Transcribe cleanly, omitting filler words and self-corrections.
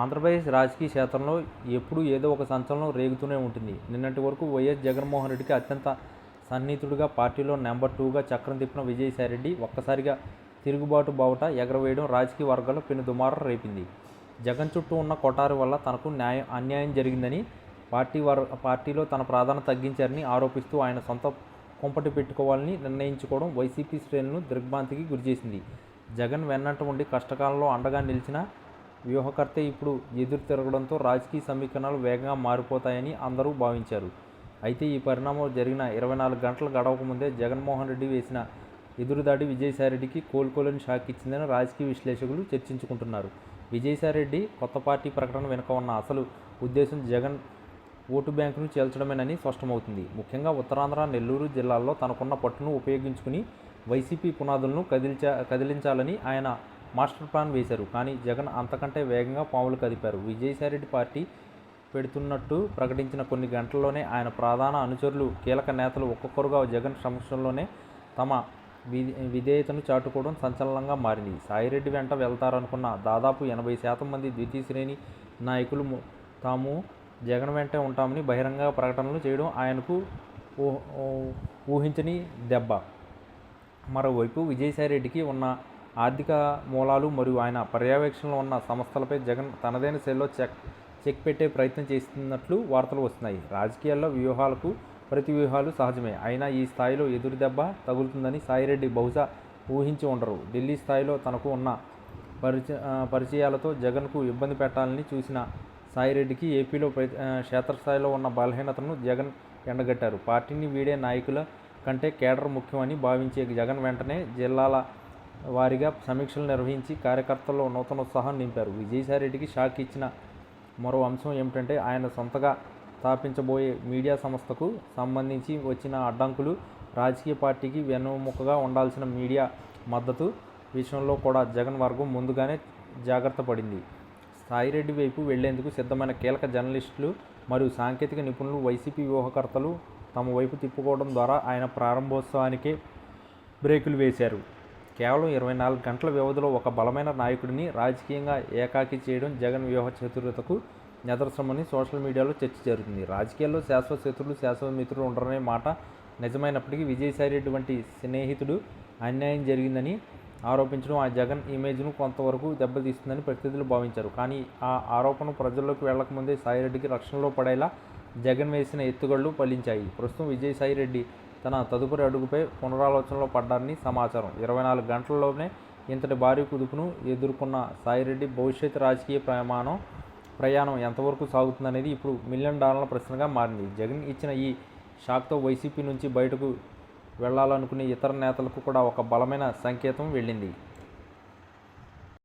ఆంధ్రప్రదేశ్ రాజకీయ క్షేత్రంలో ఎప్పుడూ ఏదో ఒక సంచలనం రేగుతూనే ఉంటుంది. నిన్నటి వరకు వైఎస్ జగన్మోహన్ రెడ్డికి అత్యంత సన్నిహితుడిగా, పార్టీలో నెంబర్ 2గా చక్రం తిప్పిన విజయసాయిరెడ్డి ఒక్కసారిగా తిరుగుబాటు బావుట ఎగరవేయడం రాజకీయ వర్గాల్లో పెను దుమారం రేపింది. జగన్ చుట్టూ ఉన్న కొఠారి వల్ల తనకు అన్యాయం జరిగిందని, పార్టీలో తన ప్రాధాన్యత తగ్గించారని ఆరోపిస్తూ ఆయన సొంత కుంపటి పెట్టుకోవాలని నిర్ణయించుకోవడం వైసీపీ శ్రేణులను దిగ్భ్రాంతికి గురిచేసింది. జగన్ వెన్నంట ఉండి కష్టకాలంలో అండగా నిలిచిన వ్యూహకర్తే ఇప్పుడు ఎదురు తిరగడంతో రాజకీయ సమీకరణాలు వేగంగా మారిపోతాయని అందరూ భావించారు. అయితే ఈ పరిణామం జరిగిన 24 గంటలు గడవకముందే జగన్మోహన్ రెడ్డి వేసిన ఎదురుదాడి విజయసాయిరెడ్డికి కోలుకోలేని షాక్ ఇచ్చిందని రాజకీయ విశ్లేషకులు చర్చించుకుంటున్నారు. విజయసాయిరెడ్డి కొత్త పార్టీ ప్రకటన వెనుక ఉన్న అసలు ఉద్దేశం జగన్ ఓటు బ్యాంకును చేల్చడమేనని స్పష్టమవుతుంది. ముఖ్యంగా ఉత్తరాంధ్ర, నెల్లూరు జిల్లాల్లో తనకున్న పట్టును ఉపయోగించుకుని వైసీపీ పునాదులను కదిలించాలని ఆయన మాస్టర్ ప్లాన్ వేశారు. కానీ జగన్ అంతకంటే వేగంగా పాములు కదిపారు. విజయసాయిరెడ్డి పార్టీ పెడుతున్నట్టు ప్రకటించిన కొన్ని గంటల్లోనే ఆయన ప్రధాన అనుచరులు, కీలక నేతలు ఒక్కొక్కరుగా జగన్ సమక్షంలోనే తమ విధేయతను చాటుకోవడం సంచలనంగా మారింది. సాయిరెడ్డి వెంట వెళ్తారనుకున్న దాదాపు 80% మంది ద్వితీయ శ్రేణి నాయకులు తాము జగన్ వెంటే ఉంటామని బహిరంగ ప్రకటనలు చేయడం ఆయనకు ఊహించని దెబ్బ. మరోవైపు విజయసాయిరెడ్డికి ఉన్న ఆర్థిక మూలాలు మరియు ఆయన పర్యవేక్షణలో ఉన్న సంస్థలపై జగన్ తనదైన శైలిలో చెక్ పెట్టే ప్రయత్నం చేస్తున్నట్లు వార్తలు వస్తున్నాయి. రాజకీయాల్లో వ్యూహాలకు ప్రతివ్యూహాలు సహజమే. అయినా ఈ స్థాయిలో ఎదురు దెబ్బ తగులుతుందని సాయిరెడ్డి బహుశా ఊహించి ఉండరు. ఢిల్లీ స్థాయిలో తనకు ఉన్న పరిచయాలతో జగన్కు ఇబ్బంది పెట్టాలని చూసిన సాయిరెడ్డికి ఏపీలో క్షేత్రస్థాయిలో ఉన్న బలహీనతను జగన్ ఎండగట్టారు. పార్టీని వీడే నాయకుల కంటే కేడర్ ముఖ్యమని భావించే జగన్ వెంటనే జిల్లాల వారీగా సమీక్షలు నిర్వహించి కార్యకర్తల్లో నూతనోత్సాహం నింపారు. విజయసాయిరెడ్డికి షాక్ ఇచ్చిన మరో అంశం ఏమిటంటే ఆయన సొంతగా స్థాపించబోయే మీడియా సంస్థకు సంబంధించి వచ్చిన అడ్డంకులు. రాజకీయ పార్టీకి వెన్నుముకగా ఉండాల్సిన మీడియా మద్దతు విషయంలో కూడా జగన్ వర్గం ముందుగానే జాగ్రత్త పడింది. సాయిరెడ్డి వైపు వెళ్లేందుకు సిద్ధమైన కీలక జర్నలిస్టులు మరియు సాంకేతిక నిపుణులు వైసీపీ వ్యూహకర్తలు తమ వైపు తిప్పుకోవడం ద్వారా ఆయన ప్రారంభోత్సవానికే బ్రేకులు వేశారు. కేవలం 24 గంటల వ్యవధిలో ఒక బలమైన నాయకుడిని రాజకీయంగా ఏకాకి చేయడం జగన్ వ్యూహ చతురతకు నిదర్శనమని సోషల్ మీడియాలో చర్చ జరుగుతుంది. రాజకీయాల్లో శాశ్వత శత్రులు, శాశ్వత మిత్రులు ఉండరనే మాట నిజమైనప్పటికీ విజయసాయిరెడ్డి వంటి స్నేహితుడు అన్యాయం జరిగిందని ఆరోపించడం ఆ జగన్ ఇమేజ్ను కొంతవరకు దెబ్బతీస్తుందని ప్రతినిధులు భావించారు. కానీ ఆ ఆరోపణ ప్రజల్లోకి వెళ్లకముందే సాయిరెడ్డికి రక్షణలో పడేలా జగన్ వేసిన ఎత్తుగడలు ఫలించాయి. ప్రస్తుతం విజయసాయిరెడ్డి తన తదుపరి అడుగుపై పునరాలోచనలో పడ్డారని సమాచారం. 24 గంటల్లోనే ఇంతటి భారీ కుదుపును ఎదుర్కొన్న సాయిరెడ్డి భవిష్యత్ రాజకీయ ప్రయాణం ఎంతవరకు సాగుతుందనేది ఇప్పుడు $1 మిలియన్ ప్రశ్నగా మారింది. జగన్ ఇచ్చిన ఈ షాక్తో వైసీపీ నుంచి బయటకు వెళ్లాలనుకునే ఇతర నేతలకు కూడా ఒక బలమైన సంకేతం వెళ్ళింది.